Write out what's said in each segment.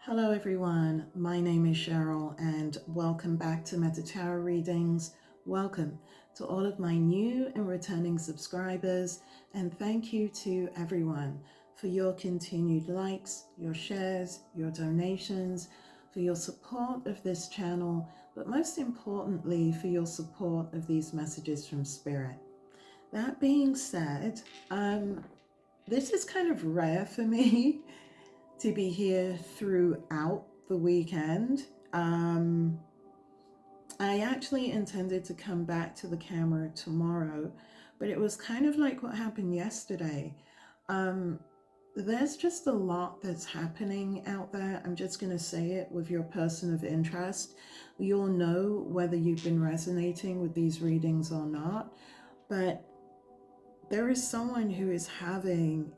Hello everyone, my name is Cheryl and welcome back to Meta Tarot Readings. Welcome to all of my new and returning subscribers, and thank you to everyone for your continued likes, your shares, your donations, for your support of this channel, but most importantly for your support of these messages from Spirit. That being said, this is kind of rare for me to be here throughout the weekend. I actually intended to come back to the camera tomorrow, but it was kind of like what happened yesterday. There's just a lot that's happening out there. I'm just going to say it with your person of interest. You'll know whether you've been resonating with these readings or not, but there is someone who is having,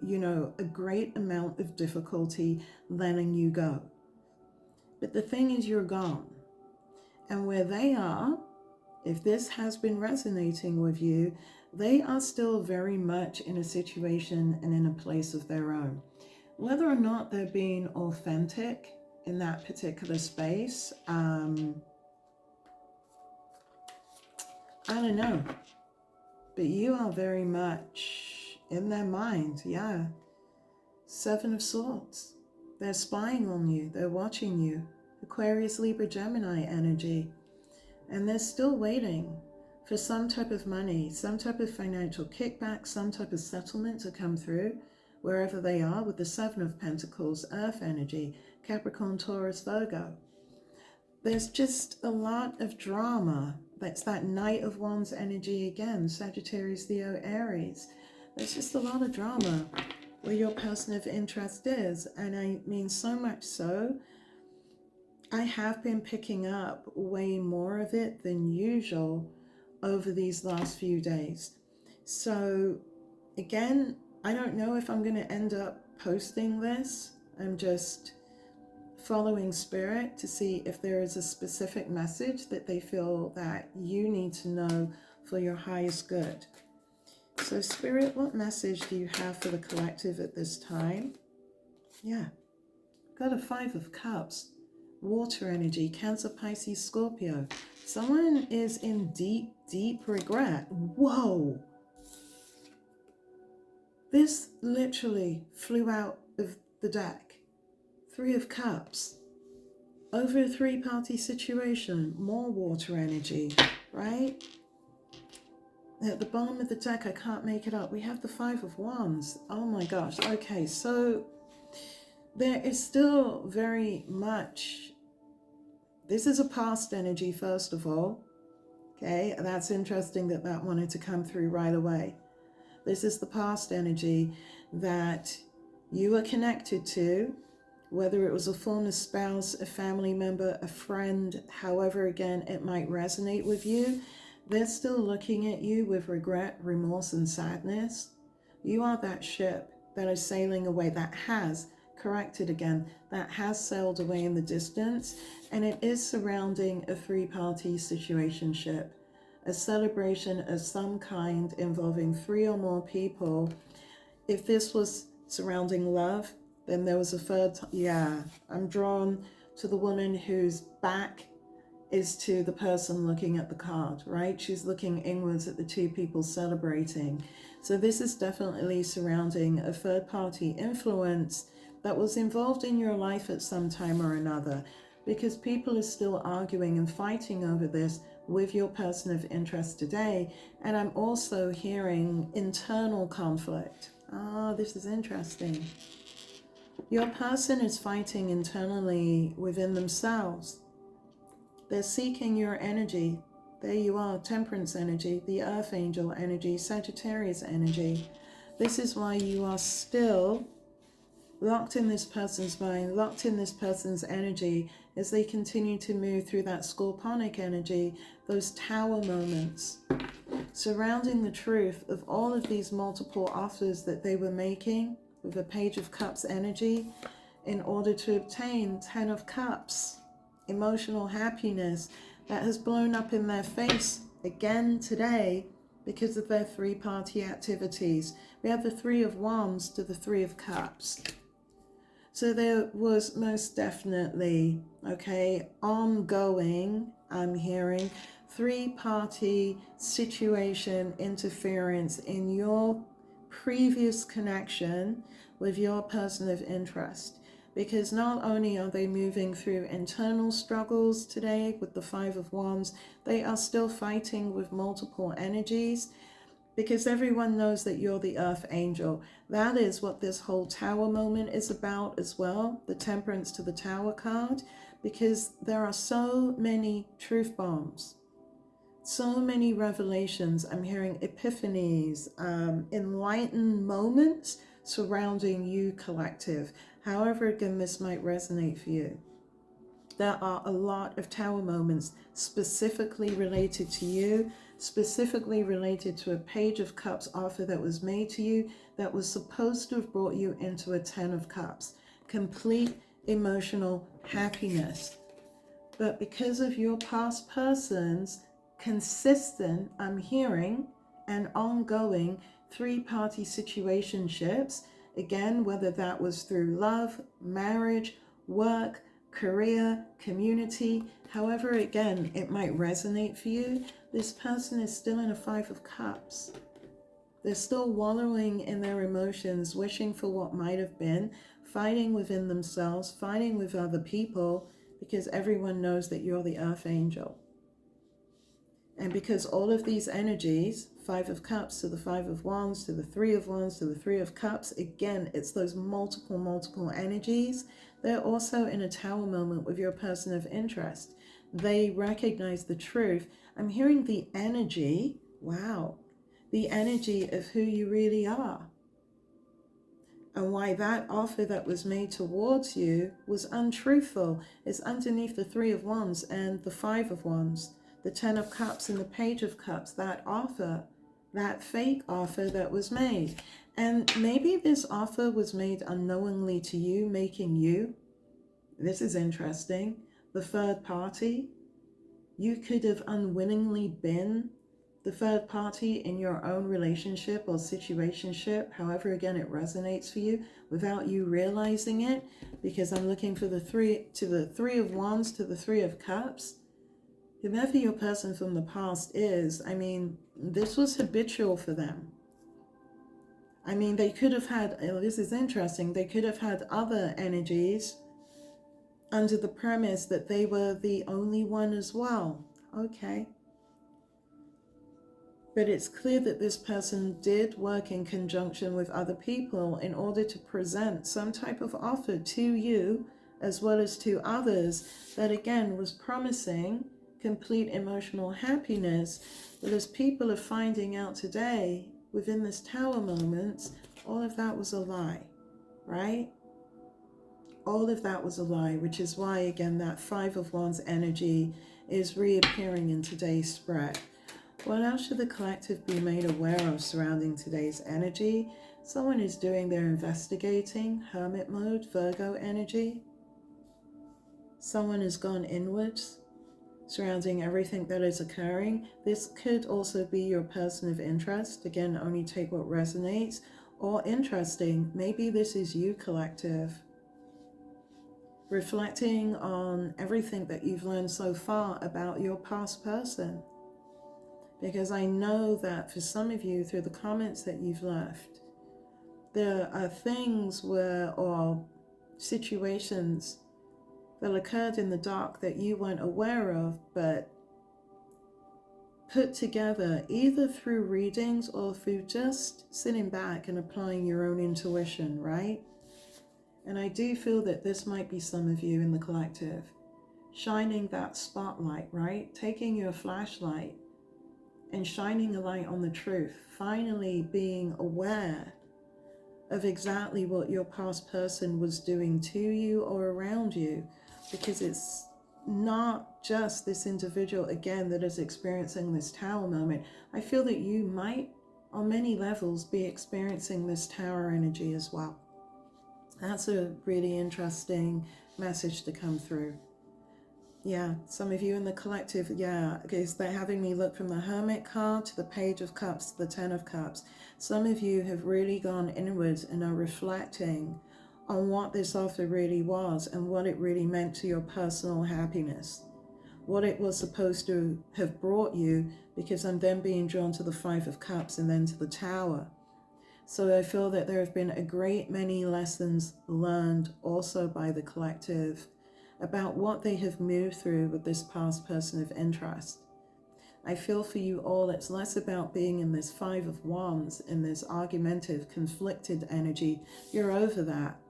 a great amount of difficulty letting you go. But the thing is, you're gone. And where they are, if this has been resonating with you, they are still very much in a situation and in a place of their own. Whether or not they're being authentic in that particular space, I don't know. But you are very much in their mind, yeah. Seven of Swords. They're spying on you. They're watching you. Aquarius, Libra, Gemini energy. And they're still waiting for some type of money, some type of financial kickback, some type of settlement to come through wherever they are with the Seven of Pentacles, Earth energy, Capricorn, Taurus, Virgo. There's just a lot of drama. That's that Knight of Wands energy again, Sagittarius, Leo, Aries. There's just a lot of drama where your person of interest is. And I mean so much so, I have been picking up way more of it than usual over these last few days. So again, I don't know if I'm going to end up posting this. I'm just following Spirit to see if there is a specific message that they feel that you need to know for your highest good. So Spirit, what message do you have for the collective at this time? Yeah, got a Five of Cups, water energy, Cancer, Pisces, Scorpio. Someone is in deep, deep regret. Whoa! This literally flew out of the deck. Three of Cups, over a three-party situation, more water energy, right? At the bottom of the deck, I can't make it up, we have the Five of Wands. Oh my gosh, okay, so there is still very much, this is a past energy first of all, okay? That's interesting that that wanted to come through right away. This is the past energy that you are connected to, whether it was a former spouse, a family member, a friend, however, again, it might resonate with you. They're still looking at you with regret, remorse, and sadness. You are that ship that is sailing away, that has corrected again, that has sailed away in the distance, and it is surrounding a three-party situationship, a celebration of some kind involving three or more people. If this was surrounding love, then there was a third, yeah, I'm drawn to the woman whose back is to the person looking at the card, right? She's looking inwards at the two people celebrating. So this is definitely surrounding a third-party influence that was involved in your life at some time or another, because people are still arguing and fighting over this with your person of interest today. And I'm also hearing internal conflict. This is interesting. Your person is fighting internally within themselves. They're seeking your energy. There you are, Temperance energy, the Earth Angel energy, Sagittarius energy. This is why you are still locked in this person's mind, locked in this person's energy as they continue to move through that Scorpionic energy, those tower moments, surrounding the truth of all of these multiple offers that they were making with a Page of Cups energy in order to obtain 10 of Cups, emotional happiness that has blown up in their face again today because of their three-party activities. We have the Three of Wands to the Three of Cups. So there was most definitely, okay, ongoing, I'm hearing, three-party situation interference in your previous connection with your person of interest. Because not only are they moving through internal struggles today with the Five of Wands, they are still fighting with multiple energies, because everyone knows that you're the earth angel. That is what this whole tower moment is about as well, the temperance to the tower card, because there are so many truth bombs, so many revelations. I'm hearing epiphanies, enlightened moments surrounding you, collective. However, again, this might resonate for you. There are a lot of tower moments specifically related to you, specifically related to a Page of Cups offer that was made to you that was supposed to have brought you into a Ten of Cups. Complete emotional happiness. But because of your past person's consistent, I'm hearing, and ongoing three-party situationships, again, whether that was through love, marriage, work, career, community, however, again, it might resonate for you, this person is still in a Five of Cups. They're still wallowing in their emotions, wishing for what might have been, fighting within themselves, fighting with other people, because everyone knows that you're the earth angel. And because all of these energies, Five of Cups to the Five of Wands, to the Three of Wands, to the Three of Cups, again, it's those multiple energies. They're also in a tower moment with your person of interest. They recognize the truth. I'm hearing the energy, wow, the energy of who you really are. And why that offer that was made towards you was untruthful is underneath the Three of Wands and the Five of Wands, the Ten of Cups and the Page of Cups, that offer, that fake offer that was made. And maybe this offer was made unknowingly to you, making you, this is interesting, the third party. You could have unwittingly been the third party in your own relationship or situationship, however, again, it resonates for you, without you realizing it, because I'm looking for the Three of Wands to the Three of Cups. Whomever your person from the past is, I mean, this was habitual for them. I mean, they could have had, this is interesting, they could have had other energies under the premise that they were the only one as well. Okay. But it's clear that this person did work in conjunction with other people in order to present some type of offer to you, as well as to others, that again was promising complete emotional happiness. But as people are finding out today, within this tower moment, all of that was a lie, right? All of that was a lie, which is why, again, that Five of Wands energy is reappearing in today's spread. What else should the collective be made aware of surrounding today's energy? Someone is doing their investigating, hermit mode, Virgo energy. Someone has gone inwards surrounding everything that is occurring. This could also be your person of interest. Again, only take what resonates. Or interesting, maybe this is you, collective. Reflecting on everything that you've learned so far about your past person. Because I know that for some of you, through the comments that you've left, there are things or situations that occurred in the dark that you weren't aware of, but put together either through readings or through just sitting back and applying your own intuition, right? And I do feel that this might be some of you in the collective, shining that spotlight, right? Taking your flashlight and shining a light on the truth, finally being aware of exactly what your past person was doing to you or around you, because it's not just this individual, again, that is experiencing this tower moment. I feel that you might, on many levels, be experiencing this tower energy as well. That's a really interesting message to come through. Yeah, some of you in the collective, yeah, because they're having me look from the Hermit card to the Page of Cups to the Ten of Cups. Some of you have really gone inwards and are reflecting on what this offer really was and what it really meant to your personal happiness, what it was supposed to have brought you, because I'm then being drawn to the Five of Cups and then to the Tower. So I feel that there have been a great many lessons learned also by the collective about what they have moved through with this past person of interest. I feel for you all, it's less about being in this Five of Wands, in this argumentative, conflicted energy. You're over that.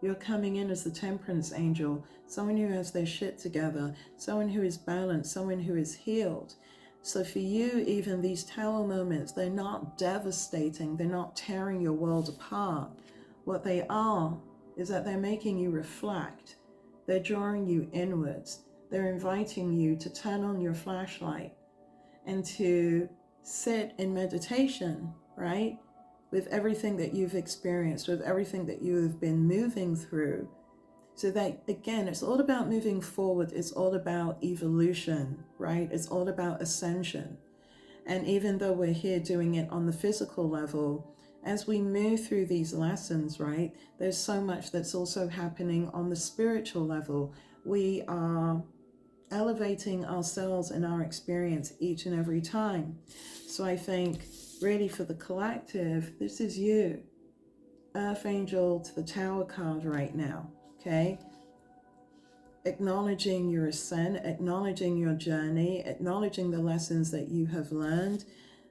You're coming in as the Temperance angel, someone who has their shit together, someone who is balanced, someone who is healed. So for you, even these Tower moments, they're not devastating. They're not tearing your world apart. What they are is that they're making you reflect. They're drawing you inwards. They're inviting you to turn on your flashlight and to sit in meditation, right? With everything that you've experienced, with everything that you have been moving through. So that, again, it's all about moving forward. It's all about evolution, right? It's all about ascension. And even though we're here doing it on the physical level, as we move through these lessons, right, there's so much that's also happening on the spiritual level. We are elevating ourselves and our experience each and every time. So I think really for the collective, this is you. Earth Angel to the Tower card right now, okay? Acknowledging your ascent, acknowledging your journey, acknowledging the lessons that you have learned,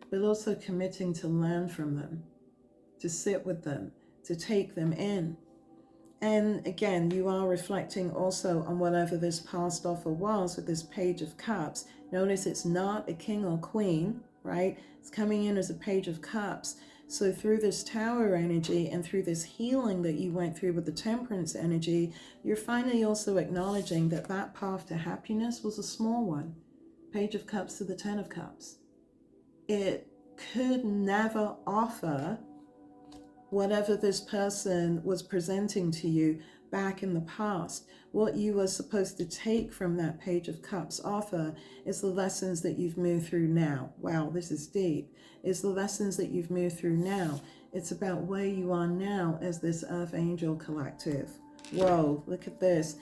but also committing to learn from them, to sit with them, to take them in. And again, you are reflecting also on whatever this past offer was with this Page of Cups. Notice it's not a king or queen, right? It's coming in as a Page of Cups. So through this Tower energy and through this healing that you went through with the Temperance energy, you're finally also acknowledging that that path to happiness was a small one. Page of Cups to the Ten of Cups. It could never offer whatever this person was presenting to you back in the past. What you were supposed to take from that Page of Cups offer is the lessons that you've moved through now. Wow, this is deep. It's the lessons that you've moved through now. It's about where you are now as this Earth Angel collective. Whoa, look at this.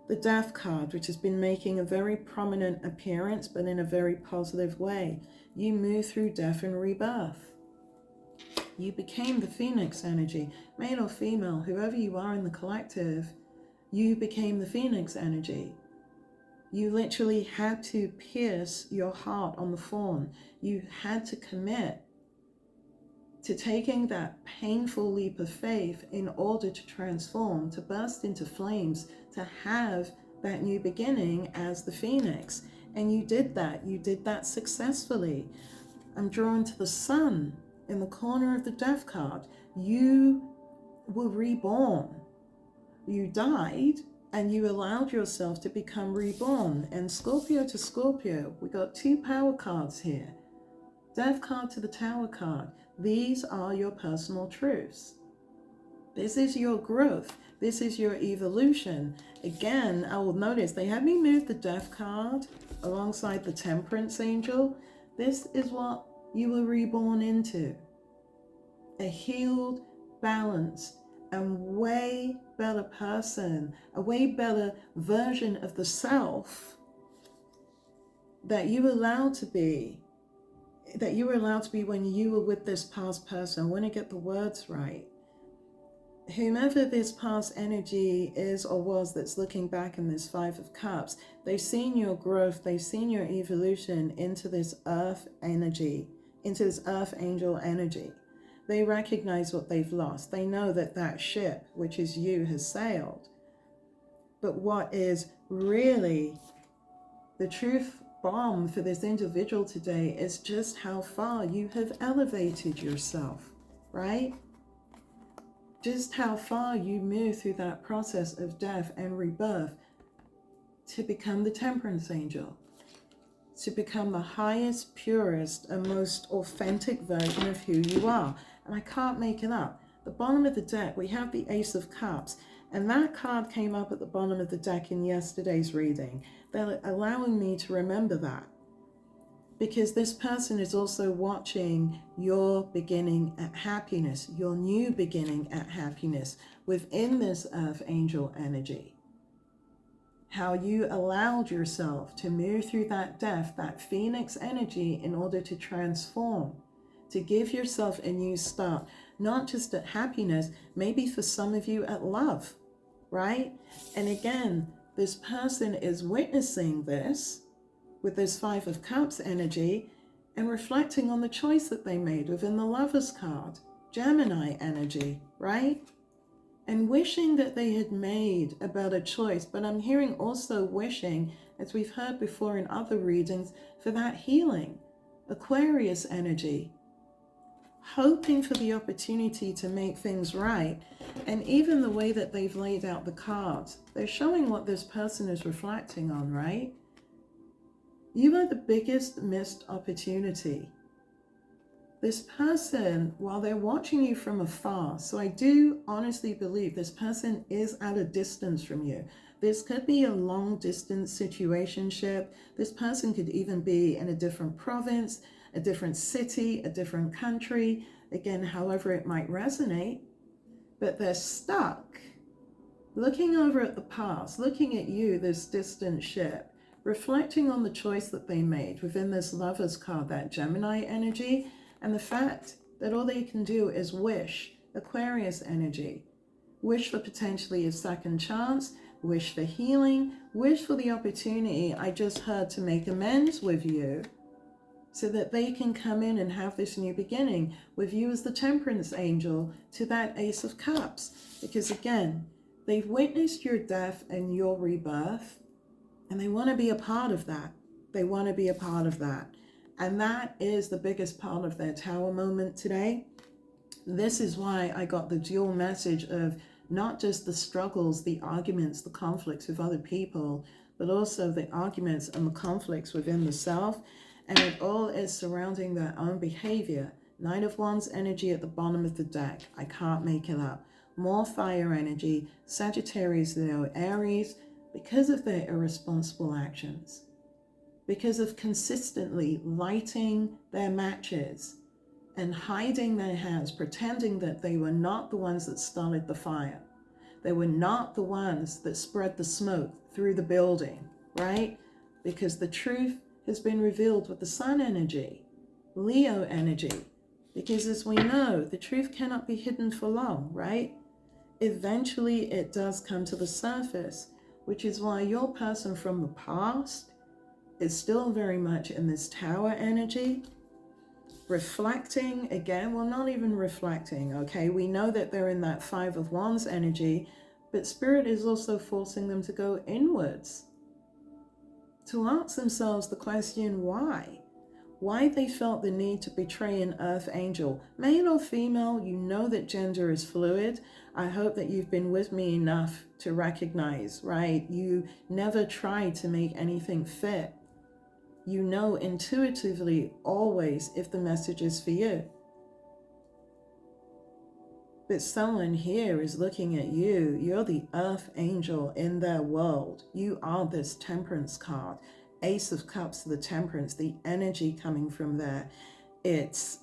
The Death card, which has been making a very prominent appearance, but in a very positive way. You move through death and rebirth. You became the Phoenix energy, male or female, whoever you are in the collective, you became the Phoenix energy. You literally had to pierce your heart on the thorn. You had to commit to taking that painful leap of faith in order to transform, to burst into flames, to have that new beginning as the Phoenix. And you did that. You did that successfully. I'm drawn to the Sun in the corner of the Death card. You were reborn. You died and you allowed yourself to become reborn. And Scorpio to Scorpio, we got two power cards here. Death card to the Tower card. These are your personal truths. This is your growth. This is your evolution. Again, I will notice they had me move the Death card alongside the Temperance angel. This is what you were reborn into. A healed, balanced, and way better person, a way better version of the self that you were allowed to be, when you were with this past person. I want to get the words right. Whomever this past energy is or was that's looking back in this Five of Cups, they've seen your growth, they've seen your evolution into this Earth energy, into this Earth Angel energy. They recognize what they've lost. They know that that ship, which is you, has sailed. But what is really the truth bomb for this individual today is just how far you have elevated yourself, right? Just how far you move through that process of death and rebirth to become the Temperance angel, to become the highest, purest, and most authentic version of who you are. And I can't make it up. The bottom of the deck, we have the Ace of Cups, and that card came up at the bottom of the deck in yesterday's reading. They're allowing me to remember that, Because this person is also watching your beginning at happiness, your new beginning at happiness within this earth angel energy. How you allowed yourself to move through that death, that phoenix energy, in order to transform, to give yourself a new start, not just at happiness, maybe for some of you at love, right? And again, this person is witnessing this with this Five of Cups energy and reflecting on the choice that they made within the Lover's card, Gemini energy, right? And wishing that they had made a better choice. But I'm hearing also wishing, as we've heard before in other readings, for that healing, Aquarius energy, hoping for the opportunity to make things right. And even the way that they've laid out the cards, they're showing what this person is reflecting on, right? You are the biggest missed opportunity. This person, while they're watching you from afar, so I do honestly believe this person is at a distance from you. This could be a long distance situationship. This person could even be in a different province, a different city, a different country. Again, however it might resonate, but they're stuck looking over at the past, looking at you, this distant ship, reflecting on the choice that they made within this Lover's card, that Gemini energy, and the fact that all they can do is wish, Aquarius energy, wish for potentially a second chance, wish for healing, wish for the opportunity, I just heard, to make amends with you so that they can come in and have this new beginning with you as the Temperance angel to that Ace of Cups. Because again, they've witnessed your death and your rebirth, and they want to be a part of that. They want to be a part of that. And that is the biggest part of their Tower moment today. This is why I got the dual message of not just the struggles, the arguments, the conflicts with other people, but also the arguments and the conflicts within the self. And it all is surrounding their own behavior. Knight of Wands energy at the bottom of the deck. I can't make it up. More fire energy, Sagittarius, Leo, Aries, because of their irresponsible actions. Because of consistently lighting their matches and hiding their hands, pretending that they were not the ones that started the fire. They were not the ones that spread the smoke through the building, right? Because the truth has been revealed with the Sun energy, Leo energy. Because as we know, the truth cannot be hidden for long, right? Eventually it does come to the surface, which is why your person from the past is still very much in this Tower energy, reflecting again, well, not even reflecting, okay? We know that they're in that Five of Wands energy, but Spirit is also forcing them to go inwards, to ask themselves the question, why? Why they felt the need to betray an Earth angel, male or female. You know that gender is fluid. I hope that you've been with me enough to recognize, right? You never try to make anything fit. You know intuitively always if the message is for you. But someone here is looking at you. You're the Earth angel in their world. You are this Temperance card. Ace of Cups to the Temperance, the energy coming from there. It's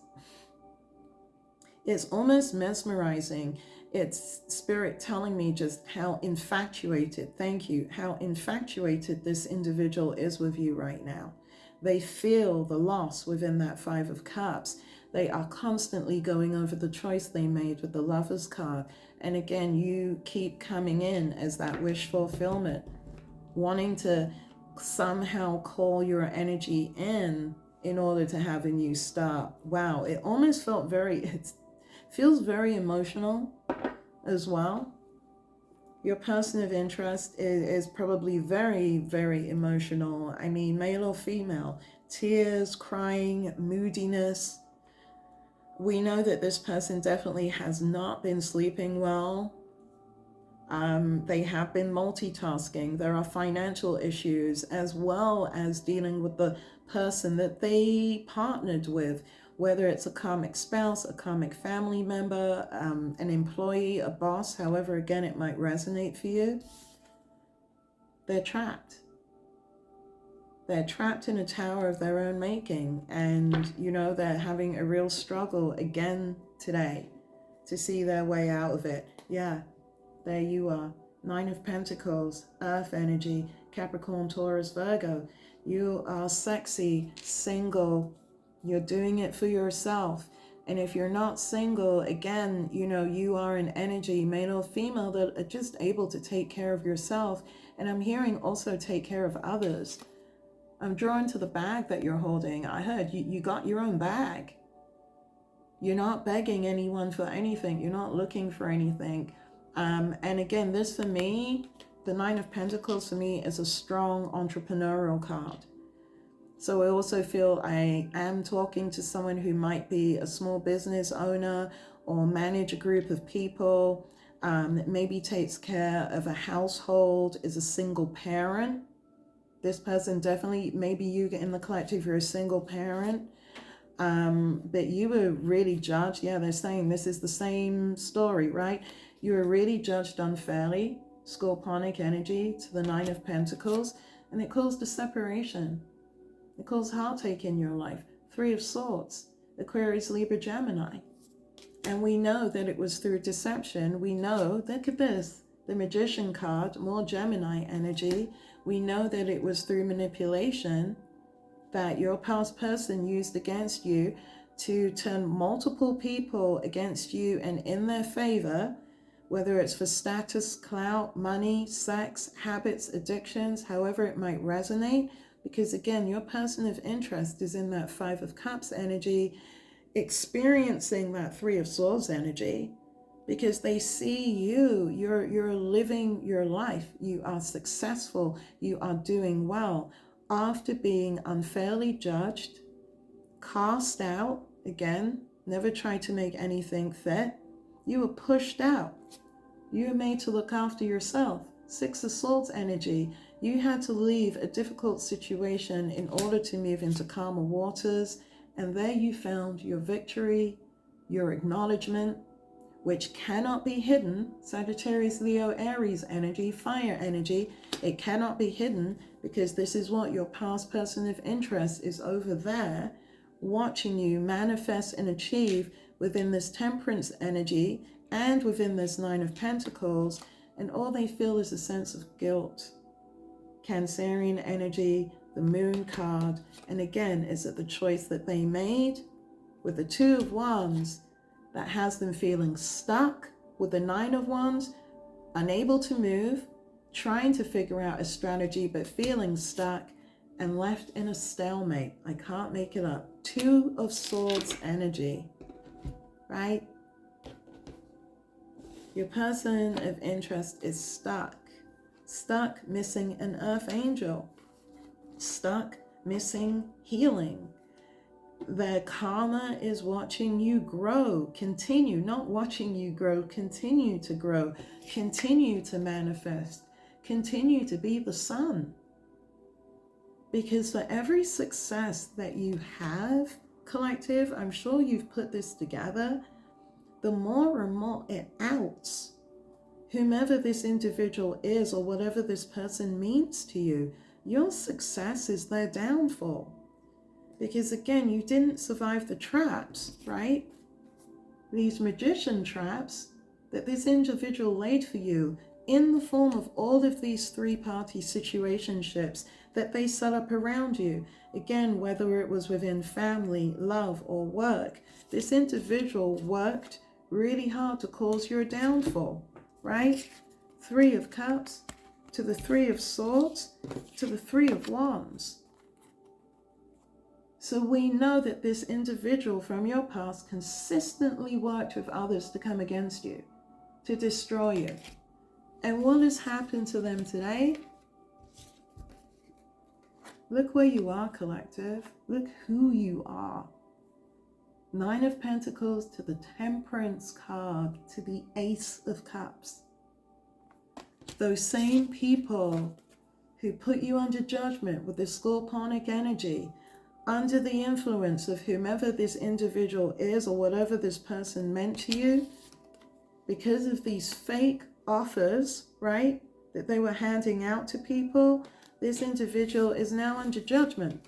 almost mesmerizing. It's Spirit telling me just how infatuated, thank you, how infatuated this individual is with you right now. They feel the loss within that Five of Cups. They are constantly going over the choice they made with the Lover's card. And again, you keep coming in as that wish fulfillment, wanting to somehow call your energy in order to have a new start. Wow, it almost felt it feels very emotional as well. Your person of interest is probably very, very emotional. I mean, male or female, tears, crying, moodiness. We know that this person definitely has not been sleeping well. They have been multitasking. There are financial issues as well as dealing with the person that they partnered with, whether it's a karmic spouse, a karmic family member, an employee, a boss, however, again, it might resonate for you. They're trapped. They're trapped in a tower of their own making, and you know, they're having a real struggle again today to see their way out of it. Yeah, there you are. Nine of Pentacles, Earth energy, Capricorn, Taurus, Virgo. You are sexy, single. You're doing it for yourself. And if you're not single, again, you know, you are an energy, male or female, that are just able to take care of yourself. And I'm hearing also take care of others. I'm drawn to the bag that you're holding. I heard you got your own bag. You're not begging anyone for anything. You're not looking for anything. And again, this for me, the Nine of Pentacles for me is a strong entrepreneurial card. So I also feel I am talking to someone who might be a small business owner or manage a group of people, maybe takes care of a household, is a single parent. This person definitely, maybe you in the collective, you're a single parent, but you were really judged. Yeah, they're saying this is the same story, right? You were really judged unfairly, scorpionic energy to the Nine of Pentacles, and it caused a separation. It caused heartache in your life. Three of Swords, Aquarius, Libra, Gemini. And we know that it was through deception. We know, look at this, the Magician card, more Gemini energy. We know that it was through manipulation that your past person used against you to turn multiple people against you and in their favor, whether it's for status, clout, money, sex, habits, addictions, however it might resonate. Because again, your person of interest is in that Five of Cups energy, experiencing that Three of Swords energy, because they see you, you're living your life, you are successful, you are doing well. After being unfairly judged, cast out, again, never try to make anything fit, you were pushed out. You were made to look after yourself. Six of Swords energy. You had to leave a difficult situation in order to move into calmer waters. And there you found your victory, your acknowledgement, which cannot be hidden. Sagittarius, Leo, Aries energy, fire energy. It cannot be hidden because this is what your past person of interest is over there watching you manifest and achieve within this Temperance energy and within this Nine of Pentacles. And all they feel is a sense of guilt. Cancerian energy, the Moon card. And again, is it the choice that they made with the Two of Wands that has them feeling stuck, with the Nine of Wands, unable to move, trying to figure out a strategy, but feeling stuck and left in a stalemate. I can't make it up. Two of Swords energy, right? Your person of interest is stuck. Stuck, missing an earth angel. Stuck, missing healing. Their karma is watching you grow. Continue, not watching you grow. Continue to grow. Continue to manifest. Continue to be the sun. Because for every success that you have, collective, I'm sure you've put this together, the more and more it outs whomever this individual is or whatever this person means to you. Your success is their downfall. Because again, you didn't survive the traps, right? These magician traps that this individual laid for you in the form of all of these three-party situationships that they set up around you. Again, whether it was within family, love, or work, this individual worked really hard to cause your downfall, right? Three of Cups to the Three of Swords to the Three of Wands. So we know that this individual from your past consistently worked with others to come against you, to destroy you. And what has happened to them today? Look where you are, collective. Look who you are. Nine of Pentacles to the Temperance card to the Ace of Cups. Those same people who put you under judgment with the scorpionic energy, under the influence of whomever this individual is or whatever this person meant to you, because of these fake offers, right, that they were handing out to people, this individual is now under judgment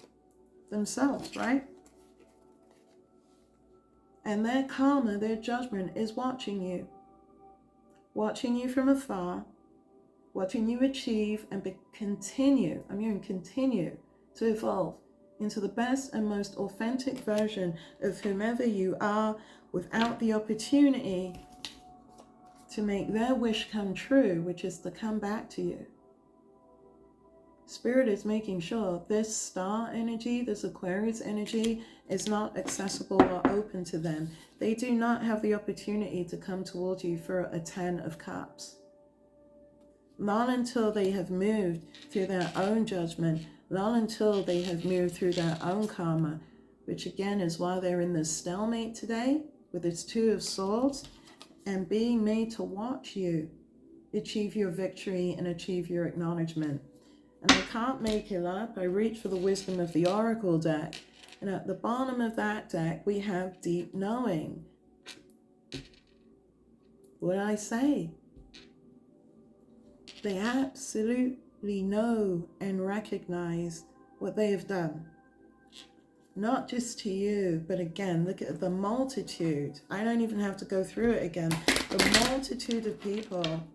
themselves, right? And their karma, their judgment is watching you from afar, watching you achieve and continue to evolve into the best and most authentic version of whomever you are, without the opportunity to make their wish come true, which is to come back to you. Spirit is making sure this star energy, this Aquarius energy, is not accessible or open to them. They do not have the opportunity to come towards you for a 10 of Cups. Not until they have moved through their own judgment, not until they have moved through their own karma, which again is why they're in this stalemate today with its 2 of Swords, and being made to watch you achieve your victory and achieve your acknowledgement. And I can't make it up. I reach for the wisdom of the Oracle deck. And at the bottom of that deck, we have deep knowing. What did I say? They absolutely know and recognize what they have done. Not just to you, but again, look at the multitude. I don't even have to go through it again. The multitude of people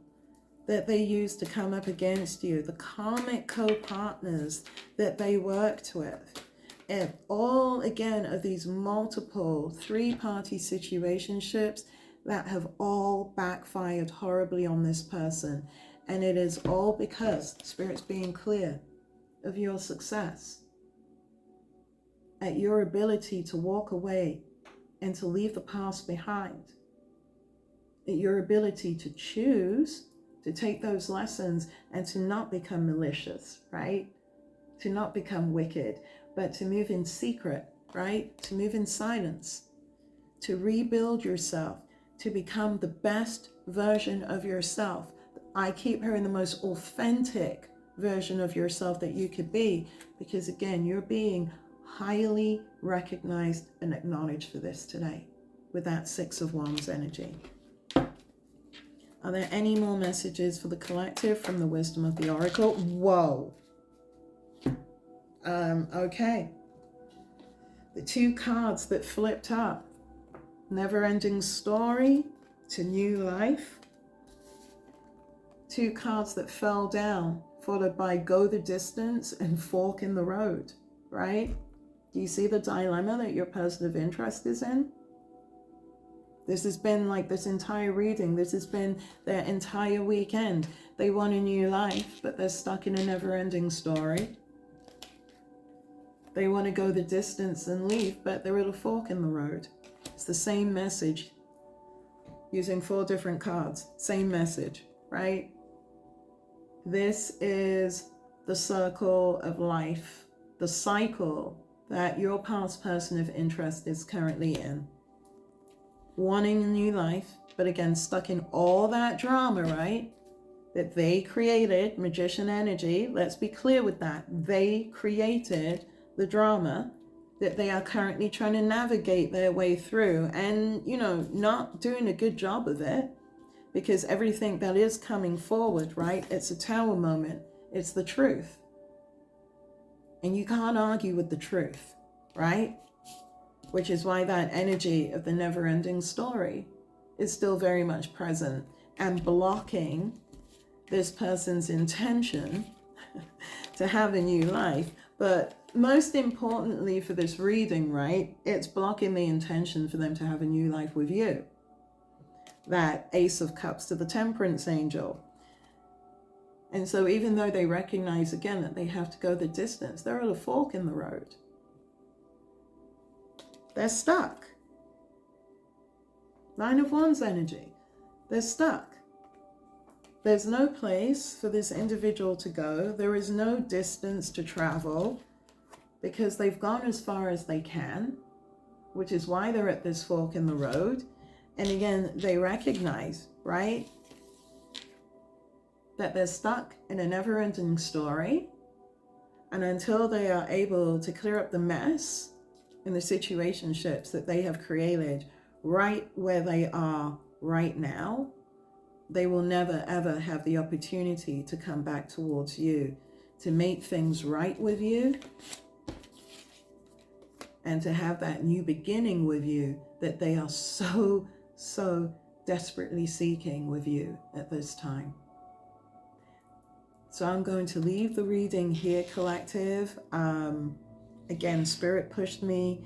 that they use to come up against you, the karmic co-partners that they worked with, and all again of these multiple 3-party situationships that have all backfired horribly on this person. And it is all because Spirit's being clear of your success, at your ability to walk away and to leave the past behind, at your ability to choose to take those lessons and to not become malicious, right? To not become wicked, but to move in secret, right? To move in silence, to rebuild yourself, to become the best version of yourself. I keep her in the most authentic version of yourself that you could be, because again, you're being highly recognized and acknowledged for this today with that 6 of Wands energy. Are there any more messages for the collective from the wisdom of the Oracle? Whoa. Okay. The 2 cards that flipped up. Never-ending story to new life. 2 cards that fell down, followed by go the distance and fork in the road, right? Do you see the dilemma that your person of interest is in? This has been like this entire reading. This has been their entire weekend. They want a new life, but they're stuck in a never-ending story. They want to go the distance and leave, but they're at a fork in the road. It's the same message, using 4 different cards. Same message, right? This is the circle of life, the cycle that your past person of interest is currently in. Wanting a new life, but again, stuck in all that drama, right? That they created, magician energy. Let's be clear with that. They created the drama that they are currently trying to navigate their way through, and, you know, not doing a good job of it, because everything that is coming forward, right? It's a tower moment. It's the truth. And you can't argue with the truth, right? Which is why that energy of the never-ending story is still very much present and blocking this person's intention to have a new life. But most importantly for this reading, right, it's blocking the intention for them to have a new life with you. That Ace of Cups to the Temperance Angel. And so even though they recognize again that they have to go the distance, they're at a fork in the road. They're stuck. 9 of Wands energy. They're stuck. There's no place for this individual to go. There is no distance to travel because they've gone as far as they can, which is why they're at this fork in the road. And again, they recognize, right, that they're stuck in a never-ending story. And until they are able to clear up the mess in the situationships that they have created right where they are right now, they will never ever have the opportunity to come back towards you to make things right with you, and to have that new beginning with you that they are so, so desperately seeking with you at this time. So I'm going to leave the reading here, collective. Again, Spirit pushed me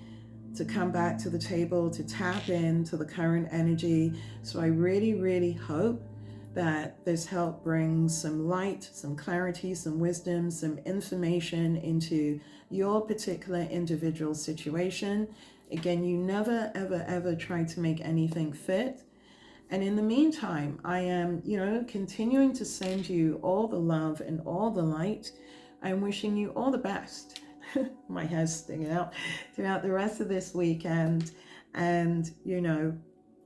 to come back to the table, to tap into the current energy. So I really, really hope that this helped bring some light, some clarity, some wisdom, some information into your particular individual situation. Again, you never, ever, ever try to make anything fit. And in the meantime, I am, continuing to send you all the love and all the light. I'm wishing you all the best. My hair's sticking out throughout the rest of this weekend. And,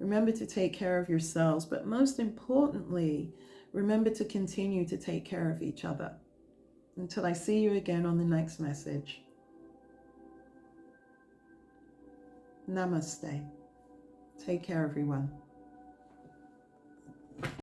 remember to take care of yourselves. But most importantly, remember to continue to take care of each other. Until I see you again on the next message. Namaste. Take care, everyone.